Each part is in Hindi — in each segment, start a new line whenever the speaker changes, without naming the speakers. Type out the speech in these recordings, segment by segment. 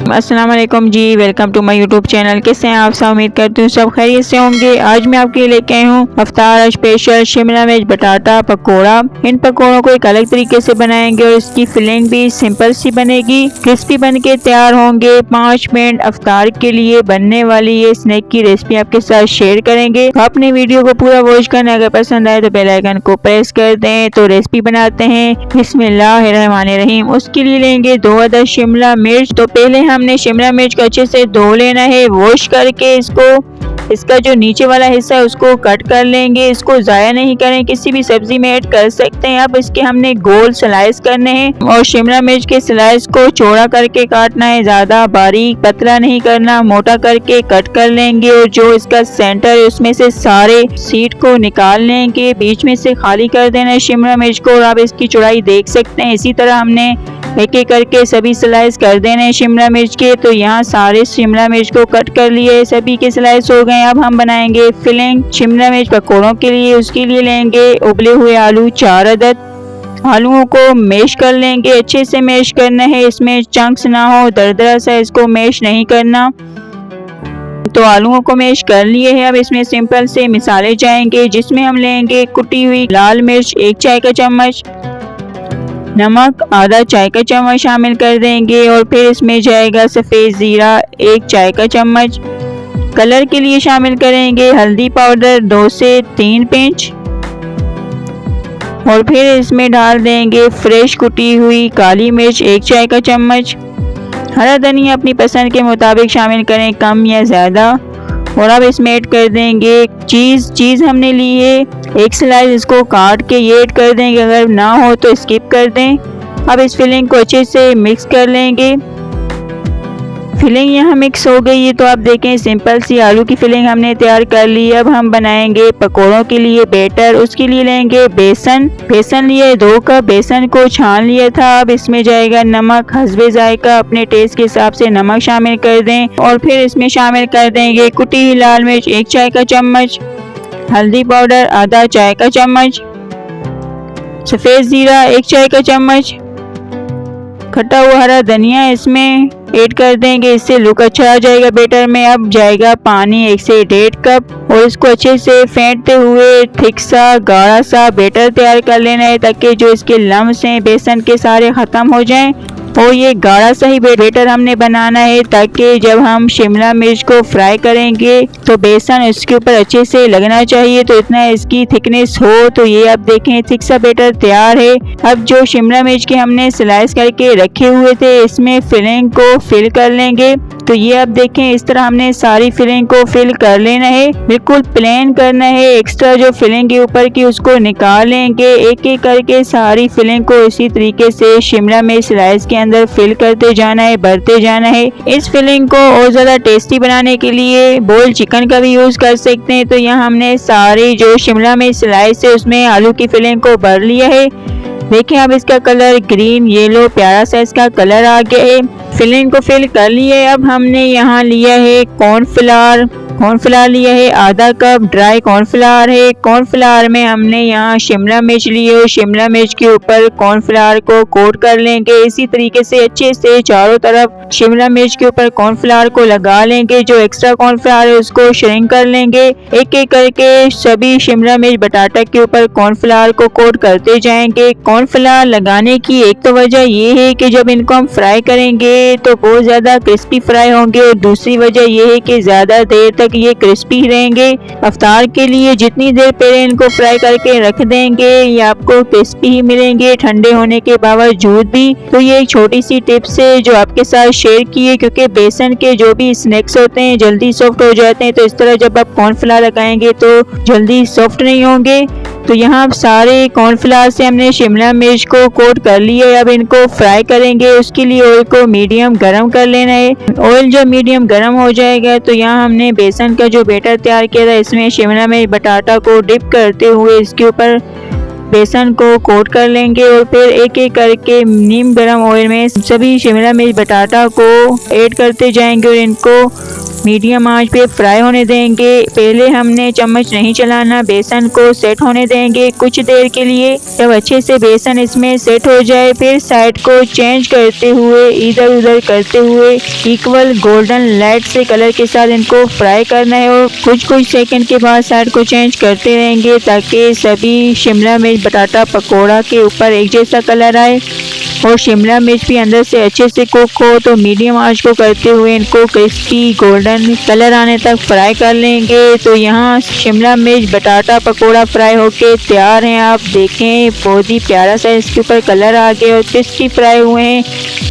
अस्सलाम वालेकुम जी, welcome to my YouTube channel. कैसे हैं आप सब? उम्मीद करती हूँ सब खैरियत से होंगे। आज मैं आपके लिए लेके आई हूँ अफ्तार स्पेशल शिमला मिर्च बटाटा पकोड़ा। इन पकोड़ों को एक अलग तरीके से बनाएंगे और इसकी फिलिंग भी सिंपल सी बनेगी, क्रिस्पी बन के तैयार होंगे। 5 मिनट अफ्तार के लिए बनने वाली ये स्नैक की रेसिपी आपके साथ शेयर करेंगे। तो अपने वीडियो को पूरा वॉच करना, अगर पसंद आए तो बेल आइकन को प्रेस कर दें। तो रेसिपी बनाते हैं, बिस्मिल्लाहिर्रहमानिर्रहीम। उसके लिए लेंगे 2 अदद शिमला मिर्च। तो पहले हमने शिमला मिर्च को अच्छे से धो लेना है, वॉश करके इसका जो नीचे वाला हिस्सा है उसको कट कर लेंगे। इसको ज़ाया नहीं करें, किसी भी सब्जी में ऐड कर सकते हैं। अब इसके हमने गोल स्लाइस करने हैं और शिमला मिर्च के स्लाइस को चौड़ा करके काटना है, ज़्यादा बारीक पतला नहीं करना, मोटा करके कट कर लेंगे। और जो इसका सेंटर है उसमें से सारे सीड को निकाल लेंगे, बीच में से खाली कर देना है शिमला मिर्च को। और आप इसकी चौड़ाई देख सकते हैं। इसी तरह हमने एक एक करके सभी स्लाइस कर देने हैं शिमला मिर्च के। तो यहाँ सारे शिमला मिर्च को कट कर लिए, सभी के स्लाइस हो गए। अब हम बनाएंगे फिलिंग शिमला मिर्च पकौड़ों के लिए। उसके लिए लेंगे उबले हुए आलू 4 अदद। आलूओं को मैश कर लेंगे, अच्छे से मैश करना है, इसमें चंक्स ना हो, दरदरा सा इसको मैश नहीं करना। तो आलूओं को मैश कर लिए हैं। अब इसमें सिंपल से मिसाले जाएंगे, जिसमें हम लेंगे कुटी हुई लाल मिर्च 1 चाय का चम्मच, नमक आधा चाय का चम्मच शामिल कर देंगे। और फिर इसमें जाएगा सफ़ेद ज़ीरा 1 चाय का चम्मच। कलर के लिए शामिल करेंगे हल्दी पाउडर 2 से 3 पिंच। और फिर इसमें डाल देंगे फ्रेश कुटी हुई काली मिर्च 1 चाय का चम्मच। हरा धनिया अपनी पसंद के मुताबिक शामिल करें, कम या ज़्यादा। और अब इसमें ऐड कर देंगे चीज़ हमने ली है 1 स्लाइस, इसको काट के ये ऐड कर देंगे, अगर ना हो तो स्किप कर दें। अब इस फिलिंग को अच्छे से मिक्स कर लेंगे। फिलिंग यहाँ मिक्स हो गई है, तो आप देखें सिंपल सी आलू की फिलिंग हमने तैयार कर ली। अब हम बनाएंगे पकोड़ों के लिए बैटर। उसके लिए लेंगे बेसन लिए 2 कप, बेसन को छान लिया था। अब इसमें जाएगा नमक हस्बे जायका, अपने टेस्ट के हिसाब से नमक शामिल कर दें। और फिर इसमें शामिल कर देंगे कुटी हुई लाल मिर्च 1 चाय का चम्मच, हल्दी पाउडर आधा चाय का चम्मच, सफ़ेद ज़ीरा 1 चाय का चम्मच, खट्टा हुआ हरा धनिया इसमें ऐड कर देंगे, इससे लुक अच्छा आ जाएगा बैटर में। अब जाएगा पानी 1 से 1.5 कप और इसको अच्छे से फेंटते हुए थिक सा गाढ़ा सा बैटर तैयार कर लेना है, ताकि जो इसके लम्स हैं बेसन के सारे ख़त्म हो जाएं। और ये गाढ़ा सा ही बैटर हमने बनाना है, ताकि जब हम शिमला मिर्च को फ्राई करेंगे तो बेसन इसके ऊपर अच्छे से लगना चाहिए। तो इतना इसकी थिकनेस हो। तो ये आप देखें थिक सा बैटर तैयार है। अब जो शिमला मिर्च के हमने स्लाइस करके रखे हुए थे, इसमें फिलिंग को फिल कर लेंगे। तो ये आप देखें इस तरह हमने सारी फिलिंग को फिल कर लेना है, बिल्कुल प्लेन करना है। एक्स्ट्रा जो फिलिंग के ऊपर की उसको निकाल लेंगे। एक एक करके सारी फिलिंग को इसी तरीके से शिमला मिर्च स्लाइस के अंदर फिल करते जाना है, भरते जाना है। इस फिलिंग को और ज़्यादा टेस्टी बनाने के लिए बॉइल्ड चिकन का भी यूज़ कर सकते हैं। तो यहाँ हमने सारी जो शिमला मिर्च स्लाइस है उसमें आलू की फिलिंग को भर लिया है। देखिए अब इसका कलर ग्रीन येलो प्यारा सा इसका कलर आ गया है। फिलिंग को फिल कर लिए। अब हमने यहाँ लिया है कॉर्नफ्लावर लिया है आधा कप, ड्राई कॉर्नफ्लावर है। कॉर्नफ्लावर में हमने यहाँ शिमला मिर्च लिए और शिमला मिर्च के ऊपर कॉर्नफ्लावर को कोट कर लेंगे। इसी तरीके से अच्छे से चारों तरफ शिमला मिर्च के ऊपर कॉर्नफ्लावर को लगा लेंगे। जो एक्स्ट्रा कॉर्नफ्लावर है उसको श्रिंक कर लेंगे। एक एक करके सभी शिमला मिर्च बटाटा के ऊपर कॉर्नफ्लावर को कोट करते जाएंगे। कॉर्नफ्लावर लगाने की एक तो वजह ये है कि जब इनको हम फ्राई करेंगे तो बहुत ज्यादा क्रिस्पी फ्राई होंगे, और दूसरी वजह ये है कि ज्यादा देर तक ये क्रिस्पी रहेंगे। अफ्तार के लिए जितनी देर पहले इनको फ्राई करके रख देंगे ये आपको क्रिस्पी ही मिलेंगे, ठंडे होने के बावजूद भी। तो ये एक छोटी सी टिप्स है जो आपके साथ शेयर की है, क्योंकि बेसन के जो भी स्नैक्स होते हैं जल्दी सॉफ्ट हो जाते हैं। तो इस तरह जब आप कॉर्नफ्लावर लगाएंगे तो जल्दी सॉफ्ट नहीं होंगे। तो यहाँ सारे कॉर्नफ्लावर से हमने शिमला मिर्च को कोट कर लिया। अब इनको फ्राई करेंगे। उसके लिए ऑयल को मीडियम गरम कर लेना है। ऑयल जब मीडियम गरम हो जाएगा तो यहाँ हमने बेसन का जो बैटर तैयार किया था इसमें शिमला मिर्च बटाटा को डिप करते हुए इसके ऊपर बेसन को कोट कर लेंगे। और फिर एक एक करके नीम गरम ऑयल में सभी शिमला मिर्च बटाटा को ऐड करते जाएंगे और इनको मीडियम आंच पे फ्राई होने देंगे। पहले हमने चम्मच नहीं चलाना, बेसन को सेट होने देंगे कुछ देर के लिए। जब अच्छे से बेसन इसमें सेट हो जाए फिर साइड को चेंज करते हुए इधर उधर करते हुए इक्वल गोल्डन लाइट से कलर के साथ इनको फ्राई करना है और कुछ सेकंड के बाद साइड को चेंज करते रहेंगे ताकि सभी शिमला मिर्च बटाटा पकोड़ा के ऊपर एक जैसा कलर आए और शिमला मिर्च भी अंदर से अच्छे से कुक हो। तो मीडियम आंच को करते हुए इनको क्रिस्पी गोल्डन कलर आने तक फ्राई कर लेंगे। तो यहाँ शिमला मिर्च बटाटा पकोड़ा फ्राई होके तैयार हैं। आप देखें बहुत ही प्यारा सा इसके ऊपर कलर आ गया और क्रिस्पी फ्राई हुए हैं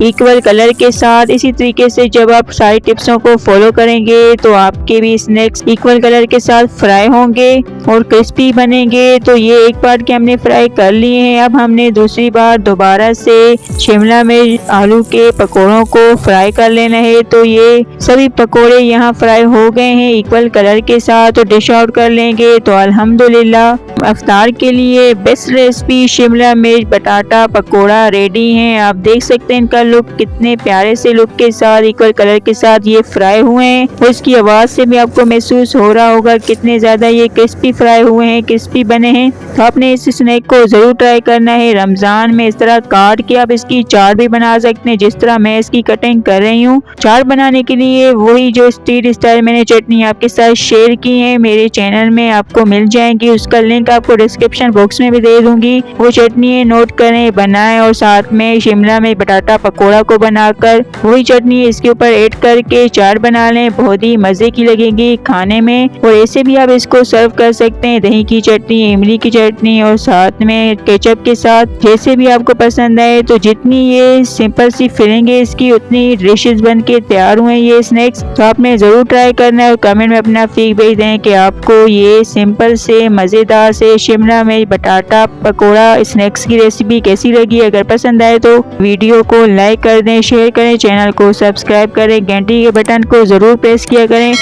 इक्वल कलर के साथ। इसी तरीके से जब आप सारी टिप्सों को फॉलो करेंगे तो आपके भी स्नैक्स इक्वल कलर के साथ फ्राई होंगे और क्रिस्पी बनेंगे। तो ये एक बार के हमने फ्राई कर लिए हैं। अब हमने दूसरी बार दोबारा से शिमला मिर्च आलू के पकोड़ों को फ्राई कर लेना है। तो ये सभी पकोड़े यहाँ फ्राई हो गए हैं इक्वल कलर के साथ। तो डिश आउट कर लेंगे। तो अल्हम्दुलिल्लाह इफ्तार के लिए बेस्ट रेसिपी शिमला मिर्च बटाटा पकोड़ा रेडी हैं। आप देख सकते हैं इनका लुक कितने प्यारे से लुक के साथ इक्वल कलर के साथ ये फ्राई हुए हैं और इसकी आवाज से भी आपको महसूस हो रहा होगा कितने ज्यादा ये क्रिस्पी फ्राई हुए हैं, क्रिस्पी बने हैं। तो आपने इस स्नैक को जरूर ट्राई करना है। रमजान में इस तरह काट के आप इसकी चाट भी बना सकते हैं जिस तरह मैं इसकी कटिंग कर रही हूँ। चाट बनाने के लिए वही जो स्ट्रीट स्टाइल मैंने चटनी आपके साथ शेयर की है मेरे चैनल में आपको मिल जाएंगी। उसका लिंक आपको डिस्क्रिप्शन बॉक्स में भी दे दूंगी। वो चटनी नोट करें, बनाएं और साथ में शिमला में बटाटा पकोड़ा को बनाकर वही चटनी इसके ऊपर ऐड करके चाट बना लें। बहुत ही मजे की लगेगी खाने में और ऐसे भी आप इसको सर्व कर सकते हैं दही की चटनी, इमली की चटनी और साथ में केचप के साथ, जैसे भी आपको पसंद आए। तो जितनी ये सिंपल सी फीलिंग है इसकी उतनी डिशेस बन के तैयार हुए ये स्नैक्स। तो आपने जरूर ट्राई करना है और कमेंट में अपना फीडबैक दें कि आपको ये सिंपल से मजेदार से शिमला मिर्च बटाटा पकोड़ा स्नैक्स की रेसिपी कैसी लगी। अगर पसंद आए तो वीडियो को लाइक कर दें, शेयर करें, चैनल को सब्सक्राइब करें, घंटी के बटन को जरूर प्रेस किया करें।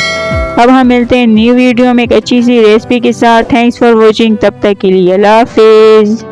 अब हम मिलते हैं न्यू वीडियो में एक अच्छी सी रेसिपी के साथ। Thanks for watching. तब तक के लिए अल्लाह हाफिज।